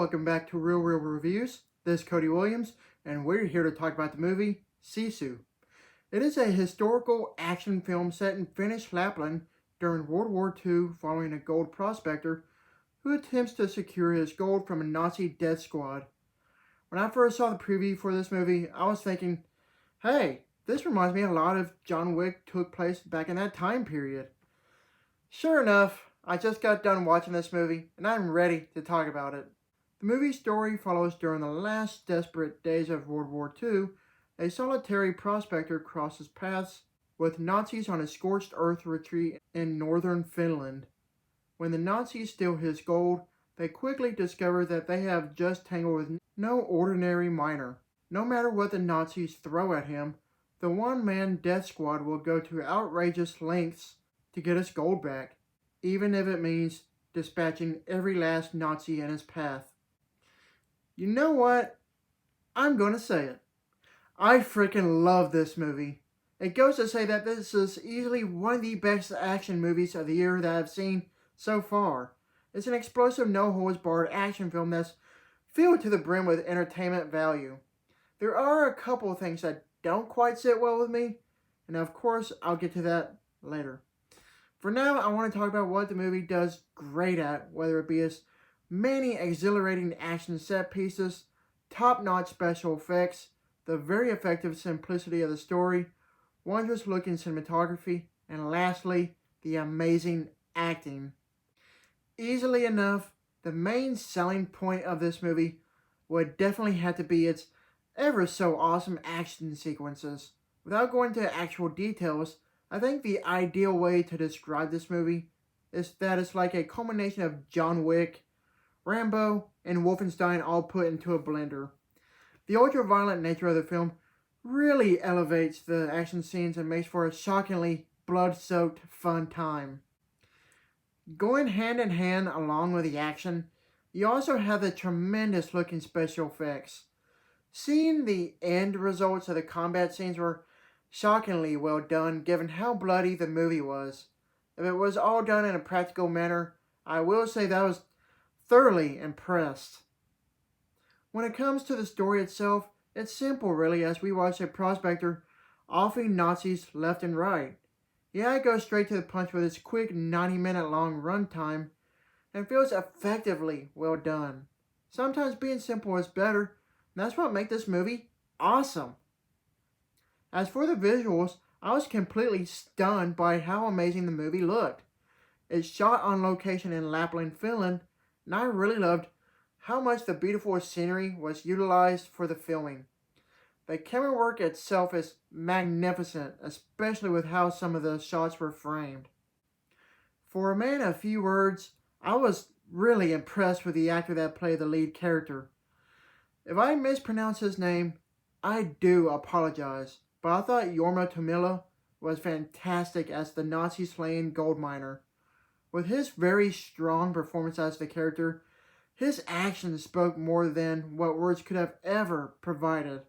welcome back to Real Reviews. This is Cody Williams, and we're here to talk about the movie Sisu. It is a historical action film set in Finnish Lapland during World War II following a gold prospector who attempts to secure his gold from a Nazi death squad. When I first saw the preview for this movie, I was thinking, hey, this reminds me a lot of John Wick took place back in that time period. Sure enough, I just got done watching this movie, and I'm ready to talk about it. The movie's story follows during the last desperate days of World War II. A solitary prospector crosses paths with Nazis on a scorched earth retreat in northern Finland. When the Nazis steal his gold, they quickly discover that they have just tangled with no ordinary miner. No matter what the Nazis throw at him, the one-man death squad will go to outrageous lengths to get his gold back, even if it means dispatching every last Nazi in his path. You know what? I'm gonna say it. I freaking love this movie. It goes to say that this is easily one of the best action movies of the year that I've seen so far. It's an explosive, no-holds-barred action film that's filled to the brim with entertainment value. There are a couple of things that don't quite sit well with me, and of course I'll get to that later. For now, I want to talk about what the movie does great at, whether it be its many exhilarating action set pieces, top-notch special effects, the very effective simplicity of the story, wondrous-looking cinematography, and lastly, the amazing acting. Easily enough, the main selling point of this movie would definitely have to be its ever so awesome action sequences. Without going into actual details, I think the ideal way to describe this movie is that it's like a culmination of John Wick, Rambo, and Wolfenstein all put into a blender. The ultra-violent nature of the film really elevates the action scenes and makes for a shockingly blood-soaked fun time. Going hand in hand along with the action, you also have the tremendous looking special effects. Seeing the end results of the combat scenes were shockingly well done given how bloody the movie was. If it was all done in a practical manner, I will say that I was thoroughly impressed. When it comes to the story itself, it's simple really, as we watch a prospector offing Nazis left and right. Yeah, it goes straight to the punch with its quick 90-minute long runtime and feels effectively well done. Sometimes being simple is better, and that's what makes this movie awesome. As for the visuals, I was completely stunned by how amazing the movie looked. It's shot on location in Lapland, Finland, and I really loved how much the beautiful scenery was utilized for the filming. The camera work itself is magnificent, especially with how some of the shots were framed. For a man of few words, I was really impressed with the actor that played the lead character. If I mispronounce his name, I do apologize, but I thought Jorma Tommila was fantastic as the Nazi-slaying gold miner. With his very strong performance as the character, his actions spoke more than what words could have ever provided.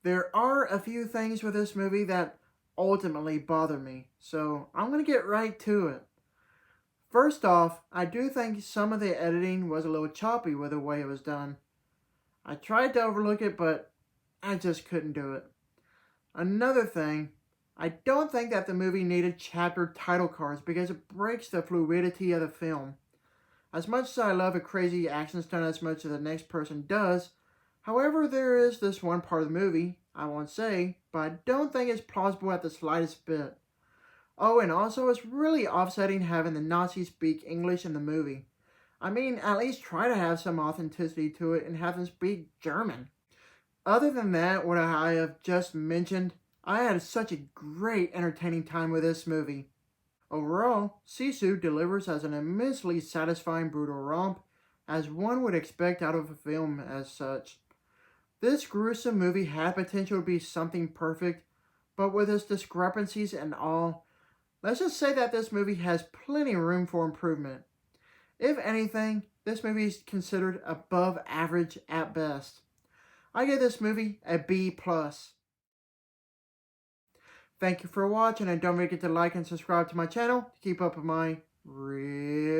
There are a few things with this movie that ultimately bother me, so I'm going to get right to it. First off, I do think some of the editing was a little choppy with the way it was done. I tried to overlook it, but I just couldn't do it. Another thing, I don't think that the movie needed chapter title cards because it breaks the fluidity of the film. As much as I love a crazy action stunt as much as the next person does, however, there is this one part of the movie, I won't say, but I don't think it's plausible at the slightest bit. Oh, and also it's really offsetting having the Nazis speak English in the movie. I mean, at least try to have some authenticity to it and have them speak German. Other than that, what I have just mentioned, I had such a great entertaining time with this movie. Overall, Sisu delivers as an immensely satisfying brutal romp, as one would expect out of a film as such. This gruesome movie had potential to be something perfect, but with its discrepancies and all, let's just say that this movie has plenty of room for improvement. If anything, this movie is considered above average at best. I give this movie a B+. Thank you for watching, and don't forget to like and subscribe to my channel to keep up with my real